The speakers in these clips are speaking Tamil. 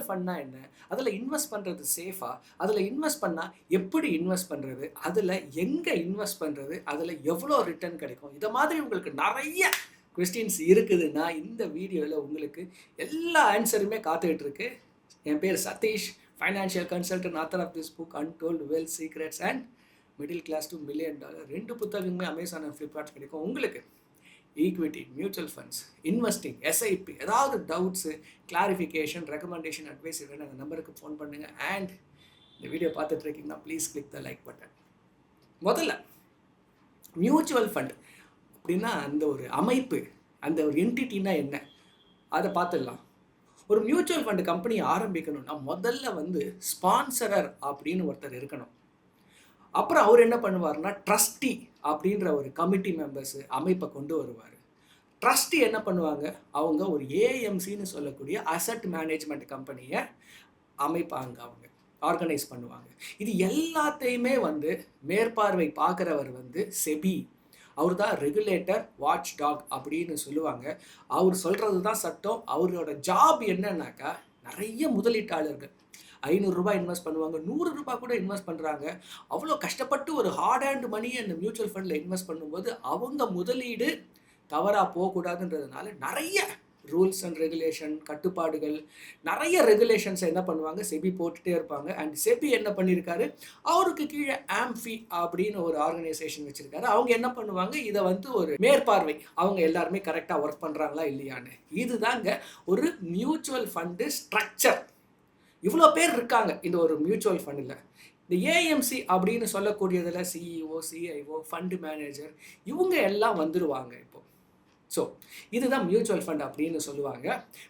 ஃபண்ட்னா என்ன, அதில் இன்வெஸ்ட் பண்ணுறது சேஃபா, அதில் இன்வெஸ்ட் பண்ணால் எப்படி இன்வெஸ்ட் பண்ணுறது, அதில் எங்கே இன்வெஸ்ட் பண்ணுறது, அதில் எவ்வளோ ரிட்டர்ன் கிடைக்கும், இதை மாதிரி உங்களுக்கு நிறைய கொஸ்டின்ஸ் இருக்குதுன்னா இந்த வீடியோவில் உங்களுக்கு எல்லா ஆன்சருமே காத்துக்கிட்டு இருக்கு. என் பேர் Sathish, financial consultant, author of this book untold wealth secrets and middle class to $1 million. 2 புத்தகங்களுமே அமேசான் அண்ட் ஃப்ளிப்கார்ட் கிடைக்கும். உங்களுக்கு equity, mutual funds, investing, SIP, ஏதாவது டவுட்ஸு, கிளாரிஃபிகேஷன், ரெக்கமெண்டேஷன், அட்வைஸ் வேணும் அந்த நம்பருக்கு ஃபோன் பண்ணுங்கள். அண்ட் இந்த வீடியோ பார்த்துட்டு இருக்கீங்கன்னா please click the like button. முதல்ல மியூச்சுவல் ஃபண்ட் அப்படின்னா அந்த ஒரு அமைப்பு, அந்த ஒரு என்டிட்டின்னா என்ன, அதை பார்த்துடலாம். ஒரு மியூச்சுவல் ஃபண்டு கம்பெனியை ஆரம்பிக்கணும்னா முதல்ல ஸ்பான்சரர் அப்படின்னு ஒருத்தர் இருக்கணும். அப்புறம் அவர் என்ன பண்ணுவார்னா ட்ரஸ்டி அப்படின்ற ஒரு கமிட்டி மெம்பர்ஸு அமைப்பை கொண்டு வருவார். ட்ரஸ்டி என்ன பண்ணுவாங்க, அவங்க ஒரு ஏஎம்சின்னு சொல்லக்கூடிய அசட் மேனேஜ்மெண்ட் கம்பெனியை அமைப்பாங்க, அவங்க ஆர்கனைஸ் பண்ணுவாங்க. இது எல்லாத்தையுமே மேற்பார்வை பார்க்குறவர் செபி, அவர் தான் ரெகுலேட்டர் வாட்ச் டாக் அப்படின்னு சொல்லுவாங்க. அவர் சொல்கிறது தான் சட்டம். அவரோட ஜாப் என்னன்னாக்கா நிறைய முதலீட்டாளர்கள் $500 இன்வெஸ்ட் பண்ணுவாங்க, $100 கூட இன்வெஸ்ட் பண்ணுறாங்க. அவ்வளோ கஷ்டப்பட்டு ஒரு ஹார்ட் அண்ட் மணியை அந்த மியூச்சுவல் ஃபண்டில் இன்வெஸ்ட் பண்ணும்போது அவங்க முதலீடு தவறாக போகக்கூடாதுன்றதுனால நிறைய ரூல்ஸ் அண்ட் ரெகுலேஷன், கட்டுப்பாடுகள், நிறைய ரெகுலேஷன்ஸை என்ன பண்ணுவாங்க செபி போட்டுகிட்டே இருப்பாங்க. அண்ட் செபி என்ன பண்ணியிருக்காரு, அவருக்கு கீழே ஆம்ஃபி அப்படின்னு ஒரு ஆர்கனைசேஷன் வச்சுருக்காரு. அவங்க என்ன பண்ணுவாங்க, இதை ஒரு மேற்பார்வை, அவங்க எல்லாருமே கரெக்டாக ஒர்க் பண்ணுறாங்களா இல்லையான்னு. இதுதாங்க ஒரு மியூச்சுவல் ஃபண்டு ஸ்ட்ரக்சர். இவ்வளோ பேர் இருக்காங்க இந்த ஒரு மியூச்சுவல் ஃபண்டில். இந்த ஏஎம்சி அப்படின்னு சொல்லக்கூடியதில் சிஇஓ, சிஐஓ, ஃபண்டு மேனேஜர், இவங்க எல்லாம் வந்துடுவாங்க இப்போ. ஸோ இதுதான் மியூச்சுவல் ஃபண்ட் அப்படின்னு சொல்லுவாங்க.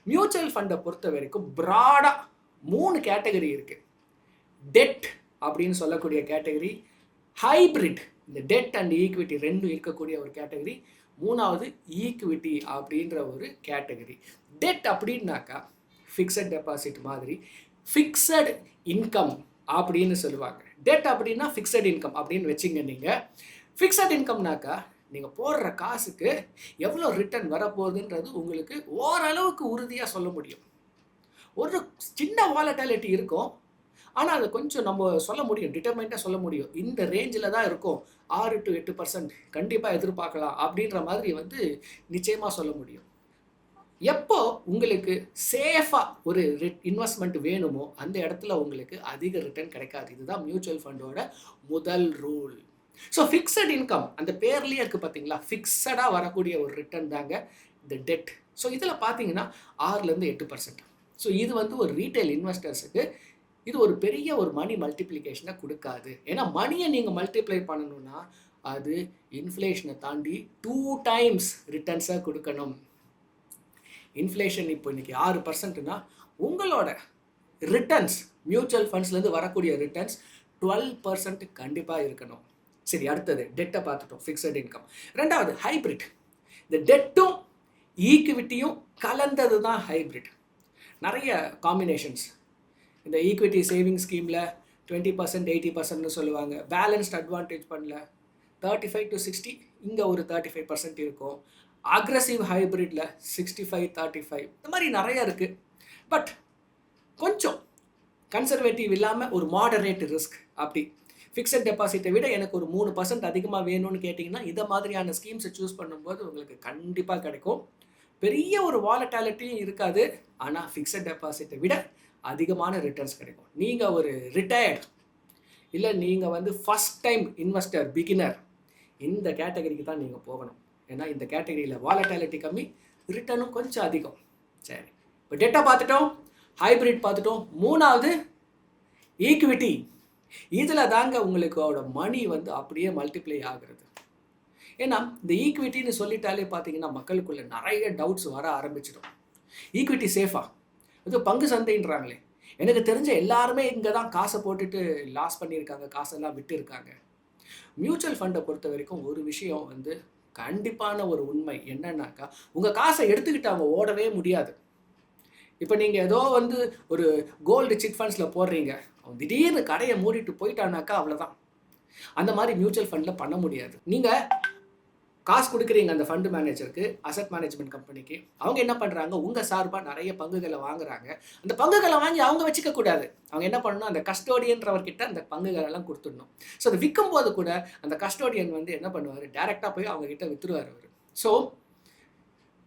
மியூச்சுவல் ஃபண்டை பொறுத்த வரைக்கும் ப்ராடாக 3 கேட்டகரி இருக்குது. டெட் அப்படின்னு சொல்லக்கூடிய கேட்டகரி, ஹைப்ரிட், இந்த டெட் அண்ட் ஈக்விட்டி ரெண்டும் இருக்கக்கூடிய ஒரு கேட்டகரி, 3வது ஈக்விட்டி அப்படின்ற ஒரு கேட்டகரி. டெட் அப்படின்னாக்கா ஃபிக்ஸட் டெபாசிட் மாதிரி, ஃபிக்ஸட் இன்கம் அப்படின்னு சொல்லுவாங்க. டெட் அப்படின்னா ஃபிக்ஸட் இன்கம் அப்படின்னு வச்சுங்க. நீங்கள் ஃபிக்ஸட் இன்கம்னாக்கா நீங்கள் போடுற காசுக்கு எவ்வளோ ரிட்டர்ன் வரப்போகுதுன்றது உங்களுக்கு ஓரளவுக்கு உறுதியாக சொல்ல முடியும். ஒரு சின்ன வாலட்டாலிட்டி இருக்கும், ஆனால் அதை கொஞ்சம் நம்ம சொல்ல முடியும், டிட்டர்மைண்டாக சொல்ல முடியும். இந்த ரேஞ்சில் தான் இருக்கும், 6 to 8% கண்டிப்பாக எதிர்பார்க்கலாம் அப்படின்ற மாதிரி நிச்சயமாக சொல்ல முடியும். எப்போ உங்களுக்கு சேஃபாக ஒரு இன்வெஸ்ட்மெண்ட் வேணுமோ அந்த இடத்துல உங்களுக்கு அதிக ரிட்டர்ன் கிடைக்காது. இதுதான் மியூச்சுவல் ஃபண்டோட முதல் ரூல். ஸோ ஃபிக்ஸட் இன்கம் அந்த பேர்லேயே இருக்குது பார்த்தீங்களா, ஃபிக்ஸடாக வரக்கூடிய ஒரு ரிட்டர்ன் தாங்க இந்த டெட். ஸோ இதில் பார்த்தீங்கன்னா 6லேருந்து 8%. ஸோ இது ஒரு ரீட்டைல் இன்வெஸ்டர்ஸுக்கு இது ஒரு பெரிய ஒரு மணி மல்டிப்ளிகேஷனை கொடுக்காது. ஏன்னா மணியை நீங்கள் மல்டிப்ளை பண்ணணும்னா அது இன்ஃப்ளேஷனை தாண்டி 2 times ரிட்டர்ன்ஸாக கொடுக்கணும். இன்ஃப்ளேஷன் இப்போ இன்றைக்கி 6%னா உங்களோட ரிட்டர்ன்ஸ் மியூச்சுவல் ஃபண்ட்ஸ்லேருந்து வரக்கூடிய ரிட்டர்ன்ஸ் 12% கண்டிப்பாக இருக்கணும். சரி, அடுத்தது டெட்டை பார்த்துட்டோம், ஃபிக்ஸட் இன்கம். 2வது ஹைப்ரிட். இந்த டெட்டும் ஈக்விட்டியும் கலந்தது தான் ஹைப்ரிட். நிறைய காம்பினேஷன்ஸ். இந்த ஈக்விட்டி சேவிங் ஸ்கீமில் 20%, 80%ன்னு சொல்லுவாங்க. பேலன்ஸ்ட் அட்வான்டேஜ் பண்ணல 35 to 60, இங்கே ஒரு 35% இருக்கும். அக்ரெசிவ் ஹைப்ரிட்டில் 65-35, இந்த மாதிரி நிறையா இருக்குது. பட் கொஞ்சம் கன்சர்வேட்டிவ் இல்லாமல் ஒரு மாடரேட் ரிஸ்க். அப்படி ஃபிக்ஸட் டெபாசிட்டை விட எனக்கு ஒரு 3% அதிகமாக வேணும்னு கேட்டிங்கன்னா இதை மாதிரியான ஸ்கீம்ஸை சூஸ் பண்ணும்போது உங்களுக்கு கண்டிப்பாக கிடைக்கும். பெரிய ஒரு வாலட்டாலிட்டியும் இருக்காது, ஆனால் ஃபிக்ஸட் டெபாசிட்டை விட அதிகமான ரிட்டர்ன்ஸ் கிடைக்கும். நீங்கள் ஒரு ரிட்டையர்ட் இல்லை நீங்கள் ஃபஸ்ட் டைம் இன்வெஸ்டர், பிகினர், இந்த கேட்டகரிக்கு தான் நீங்கள் போகணும். ஏன்னா இந்த கேட்டகரியில் வாலட்டாலிட்டி கம்மி, ரிட்டர்னும் கொஞ்சம் அதிகம். சரி, இப்போ டெட்டா பார்த்துட்டோம், ஹைப்ரிட் பார்த்துட்டோம். 3வது ஈக்விட்டி. இதில் தாங்க உங்களுக்கோட மணி அப்படியே மல்டிப்ளை ஆகுறது. ஏன்னா இந்த ஈக்விட்டின்னு சொல்லிட்டாலே பார்த்தீங்கன்னா மக்களுக்குள்ள நிறைய டவுட்ஸ் வர ஆரம்பிச்சிடும். ஈக்விட்டி சேஃபா, இது பங்கு சந்தைன்றாங்களே, எனக்கு தெரிஞ்ச எல்லாருமே இங்கே தான் காசை போட்டுட்டு லாஸ் பண்ணியிருக்காங்க, காசெல்லாம் விட்டு இருக்காங்க. மியூச்சுவல் ஃபண்டை பொறுத்த வரைக்கும் ஒரு விஷயம் கண்டிப்பான ஒரு உண்மை என்னன்னாக்கா, உங்கள் காசை எடுத்துக்கிட்டு அவங்க ஓடவே முடியாது. இப்போ நீங்கள் ஏதோ ஒரு கோல்டு சிட் ஃபண்ட்ஸில் போடுறீங்க, அவன் திடீர்னு கடையை மூடிட்டு போயிட்டானாக்கா அவ்வளோதான். அந்த மாதிரி மியூச்சுவல் ஃபண்டில் பண்ண முடியாது. நீங்கள் காசு கொடுக்குறீங்க அந்த ஃபண்டு மேனேஜருக்கு, அசட் மேனேஜ்மெண்ட் கம்பெனிக்கு. அவங்க என்ன பண்ணுறாங்க, உங்கள் சார்பாக நிறைய பங்குகளை வாங்குறாங்க. அந்த பங்குகளை வாங்கி அவங்க வச்சுக்க கூடாது. அவங்க என்ன பண்ணணும், அந்த கஸ்டோடியன்றவர்கிட்ட அந்த பங்குகளெல்லாம் கொடுத்துடணும். ஸோ அதை விற்கும் போது கூட அந்த கஸ்டோடியன் வந்து என்ன பண்ணுவார், டேரெக்டாக போய் அவங்க கிட்ட விற்றுருவார் அவர். ஸோ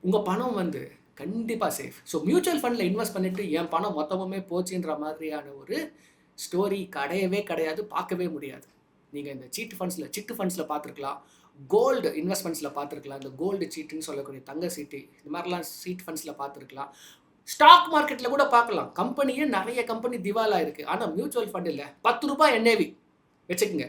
உங்கள் பணம் வந்து கண்டிப்பாக சேஃப். ஸோ மியூச்சுவல் ஃபண்டில் இன்வெஸ்ட் பண்ணிவிட்டு என் பணம் மொத்தமுமே போச்சுன்ற மாதிரியான ஒரு ஸ்டோரி கிடையாது, பார்க்கவே முடியாது. நீங்கள் இந்த சிட்டு ஃபண்ட்ஸில் பார்த்துருக்கலாம், கோல்டு இன்வெஸ்ட்மெண்ட்ஸில் பார்த்துருக்கலாம். இந்த கோல்டு சீட்டுன்னு சொல்லக்கூடிய தங்க சீட்டு, இந்த மாதிரிலாம் சீட் ஃபண்ட்ஸில் பார்த்துருக்கலாம். ஸ்டாக் மார்க்கெட்டில் கூட பார்க்கலாம். கம்பெனியே நிறைய கம்பெனி திவாலாக இருக்குது. ஆனால் மியூச்சுவல் ஃபண்ட் இல்லை. 10 ரூபாய் NAV வச்சுக்கோங்க,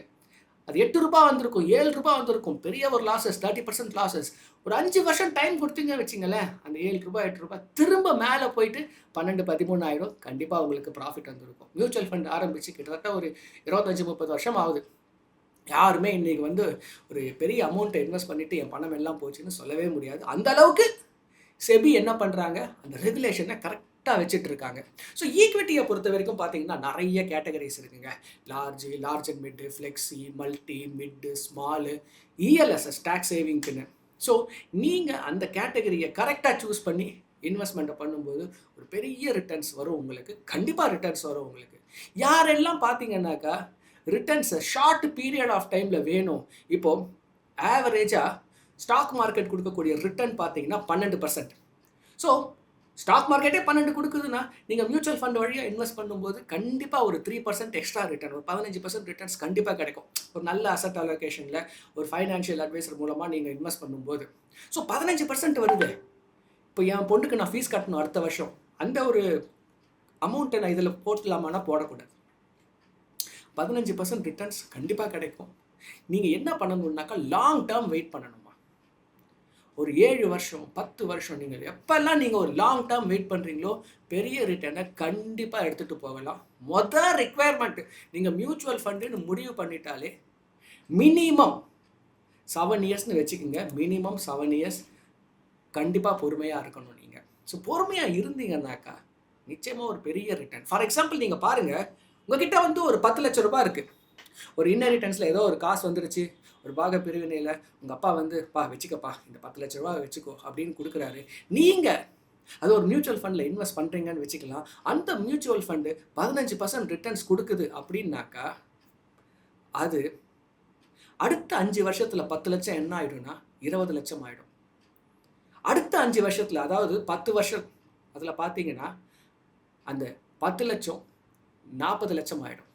அது 8 ரூபாய் வந்திருக்கும், 7 ரூபாய் வந்திருக்கும். பெரிய ஒரு லாஸஸ், 30% லாஸஸ். ஒரு 5 வருஷம் டைம் கொடுத்தீங்க வச்சிங்களேன், அந்த 7 ரூபாய் 8 ரூபாய் திரும்ப மேலே போயிட்டு 12 13 ஆயிடும். கண்டிப்பாக உங்களுக்கு ப்ராஃபிட் வந்திருக்கும். மியூச்சுவல் ஃபண்ட் ஆரம்பித்து கிட்டத்தட்ட ஒரு 25-30 வருஷம் ஆகுது. யாருமே இன்றைக்கி வந்து ஒரு பெரிய அமௌண்ட்டை இன்வெஸ்ட் பண்ணிவிட்டு என் பணம் எல்லாம் போச்சுன்னு சொல்லவே முடியாது. அந்த அளவுக்கு செபி என்ன பண்ணுறாங்க, அந்த ரெகுலேஷனை கரெக்டாக வச்சுட்டு இருக்காங்க. ஸோ ஈக்விட்டியை பொறுத்த வரைக்கும் பார்த்தீங்கன்னா நிறைய கேட்டகரிஸ் இருக்குங்க. Large and mid, flexi, multi, mid, small, ELSS tax சேவிங்க்குன்னு. ஸோ நீங்கள் அந்த கேட்டகரியை கரெக்டாக சூஸ் பண்ணி இன்வெஸ்ட்மெண்ட்டை பண்ணும்போது ஒரு பெரிய ரிட்டர்ன்ஸ் வரும் உங்களுக்கு. கண்டிப்பாக ரிட்டர்ன்ஸ் வரும் உங்களுக்கு. யாரெல்லாம் பார்த்தீங்கன்னாக்கா ரிட்டர்ன்ஸை ஷார்ட் பீரியட் ஆஃப் டைமில் வேணும். இப்போது ஆவரேஜாக ஸ்டாக் மார்க்கெட் கொடுக்கக்கூடிய ரிட்டர்ன் பார்த்தீங்கன்னா 12%. ஸோ ஸ்டாக் மார்க்கெட்டே 12 கொடுக்குதுன்னா நீங்கள் மியூச்சுவல் ஃபண்ட் வழியாக இன்வெஸ்ட் பண்ணும்போது கண்டிப்பாக ஒரு 3% எக்ஸ்ட்ரா ரிட்டர்ன், ஒரு 15% ரிட்டர்ன்ஸ் கண்டிப்பாக கிடைக்கும். ஒரு நல்ல அசட் அலோகேஷனில் ஒரு ஃபைனான்ஷியல் அட்வைசர் மூலமாக நீங்கள் இன்வெஸ்ட் பண்ணும்போது. ஸோ 15% வருது. இப்போ என் பொண்ணுக்கு நான் ஃபீஸ் கட்டணும் அடுத்த வருஷம், அந்த ஒரு அமௌண்ட்டை நான் இதில் போட்டலாமான்னா போடக்கூடாது. 15% ரிட்டர்ன்ஸ் கண்டிப்பாக கிடைக்கும். நீங்கள் என்ன பண்ணணுன்னாக்கா லாங் டேர்ம் வெயிட் பண்ணணுமா. ஒரு 7 வருஷம் 10 வருஷம் நீங்கள் எப்போல்லாம் நீங்கள் ஒரு லாங் டேர்ம் வெயிட் பண்ணுறீங்களோ பெரிய ரிட்டர்னை கண்டிப்பாக எடுத்துகிட்டு போகலாம். மொதல் ரிக்வயர்மெண்ட்டு, நீங்கள் மியூச்சுவல் ஃபண்டுன்னு முடிவு பண்ணிட்டாலே மினிமம் 7 இயர்ஸ்னு வச்சுக்கோங்க. மினிமம் 7 இயர்ஸ் கண்டிப்பாக பொறுமையாக இருக்கணும் நீங்கள். ஸோ பொறுமையாக இருந்தீங்கன்னாக்கா நிச்சயமாக ஒரு பெரிய ரிட்டர்ன். ஃபார் எக்ஸாம்பிள் நீங்கள் பாருங்கள், உங்ககிட்ட வந்து ஒரு 10 லட்ச ரூபாய் இருக்குது. ஒரு இன்ஹெரிட்டன்ஸில் ஏதோ ஒரு காசு வந்துருச்சு, ஒரு பாக பிரிவினையில் உங்கள் அப்பா வந்து வச்சுக்கப்பா இந்த 10 லட்ச ரூபா வச்சுக்கோ அப்படின்னு கொடுக்குறாரு. நீங்கள் அது ஒரு மியூச்சுவல் ஃபண்டில் இன்வெஸ்ட் பண்ணுறீங்கன்னு வச்சுக்கலாம். அந்த மியூச்சுவல் ஃபண்டு 15% ரிட்டர்ன்ஸ் கொடுக்குது அப்படின்னாக்கா அது அடுத்த 5 வருஷத்தில் 10 லட்சம் என்ன ஆகிடும்னா 20 லட்சம் ஆகிடும். அடுத்த 5 வருஷத்தில், அதாவது 10 வருஷம், அதில் பார்த்தீங்கன்னா அந்த 10 லட்சம் 40 லட்சம் ஆகிடும்.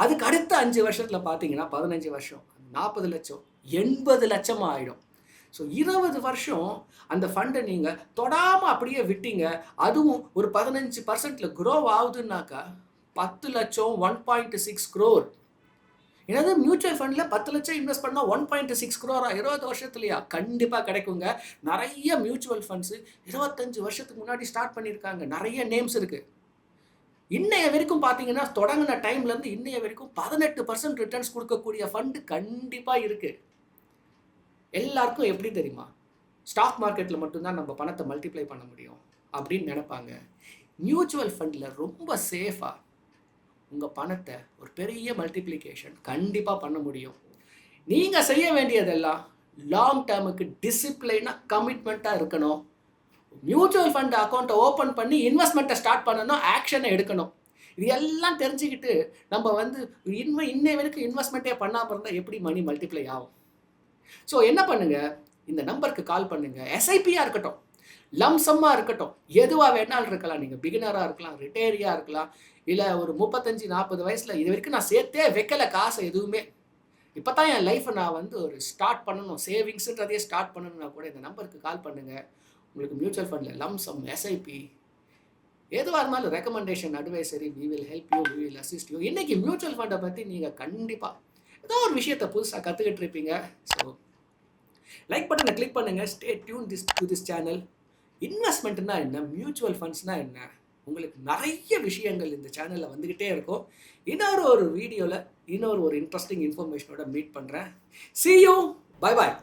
அதுக்கு அடுத்த 5 வருஷத்தில் பார்த்தீங்கன்னா 15 வருஷம் 40 லட்சம் 80 லட்சம் ஆகிடும். ஸோ 20 வருஷம் அந்த ஃபண்டை நீங்கள் தொடாமல் அப்படியே விட்டீங்க, அதுவும் ஒரு 15% க்ரோ ஆகுதுன்னாக்கா 10 லட்சம் 1.6 crore. ஏன்னா மியூச்சுவல் ஃபண்டில் 10 லட்சம் இன்வெஸ்ட் பண்ணால் 1.6 crore 20 வருஷத்துலையா? கண்டிப்பாக கிடைக்குங்க. நிறைய மியூச்சுவல் ஃபண்ட்ஸு 25 வருஷத்துக்கு முன்னாடி ஸ்டார்ட் பண்ணியிருக்காங்க. நிறைய நேம்ஸ் இருக்குது. இன்னைய வரைக்கும் பார்த்தீங்கன்னா தொடங்கின டைம்லேருந்து இன்னைய வரைக்கும் 18% ரிட்டர்ன்ஸ் கொடுக்கக்கூடிய ஃபண்டு கண்டிப்பாக இருக்குது. எல்லாருக்கும் எப்படி தெரியுமா, ஸ்டாக் மார்க்கெட்டில் மட்டும்தான் நம்ம பணத்தை மல்டிப்ளை பண்ண முடியும் அப்படின்னு நினைப்பாங்க. மியூச்சுவல் ஃபண்டில் ரொம்ப சேஃபாக உங்கள் பணத்தை ஒரு பெரிய மல்டிப்ளிகேஷன் கண்டிப்பாக பண்ண முடியும். நீங்கள் செய்ய வேண்டியதெல்லாம் லாங் டேர்முக்கு டிசிப்ளைனாக கமிட்மெண்ட்டாக இருக்கணும். மியூச்சுவல் ஃபண்ட் அக்கௌண்ட்டை ஓப்பன் பண்ணி இன்வெஸ்ட்மெண்ட்டை ஸ்டார்ட் பண்ணணும், ஆக்ஷனை எடுக்கணும். இது எல்லாம் தெரிஞ்சுக்கிட்டு நம்ம வந்து இன்னை வரைக்கும் இன்வெஸ்ட்மெண்ட்டே பண்ணாமல் இருந்தால் எப்படி மணி மல்டிப்ளை ஆகும்? ஸோ என்ன பண்ணுங்கள், இந்த நம்பருக்கு கால் பண்ணுங்கள். எஸ்ஐபியாக இருக்கட்டும், லம்சம்மாக இருக்கட்டும், எதுவாக வேணாலும் இருக்கலாம். நீங்கள் பிகினராக இருக்கலாம், ரிட்டையரியாக இருக்கலாம், இல்லை ஒரு 35-40 வயசில் இது வரைக்கும் நான் சேர்த்தே வைக்கலை காசை எதுவுமே, இப்போ தான் என் லைஃப்பை நான் வந்து ஒரு ஸ்டார்ட் பண்ணணும், சேவிங்ஸுன்றதையே ஸ்டார்ட் பண்ணணும்னா கூட இந்த நம்பருக்கு கால் பண்ணுங்கள். உங்களுக்கு மியூச்சுவல் ஃபண்டில் லம்சம், எஸ்ஐபி எதுவாக இருந்தாலும் recommendation, advisory, we will help you, we will assist you. இன்றைக்கி மியூச்சுவல் ஃபண்டை பற்றி நீங்கள் கண்டிப்பாக ஏதோ ஒரு விஷயத்தை புதுசாக கற்றுக்கிட்டு இருப்பீங்க. ஸோ லைக் பட்டனை கிளிக் பண்ணுங்கள். Stay tune to this channel. இன்வெஸ்ட்மெண்ட்னா என்ன, மியூச்சுவல் ஃபண்ட்ஸ்னால் என்ன, உங்களுக்கு நிறைய விஷயங்கள் இந்த சேனலில் வந்துக்கிட்டே இருக்கும். இன்னொரு ஒரு வீடியோவில் இன்னொரு இன்ட்ரெஸ்டிங் இன்ஃபர்மேஷனோட மீட் பண்ணுறேன். See you. Bye bye.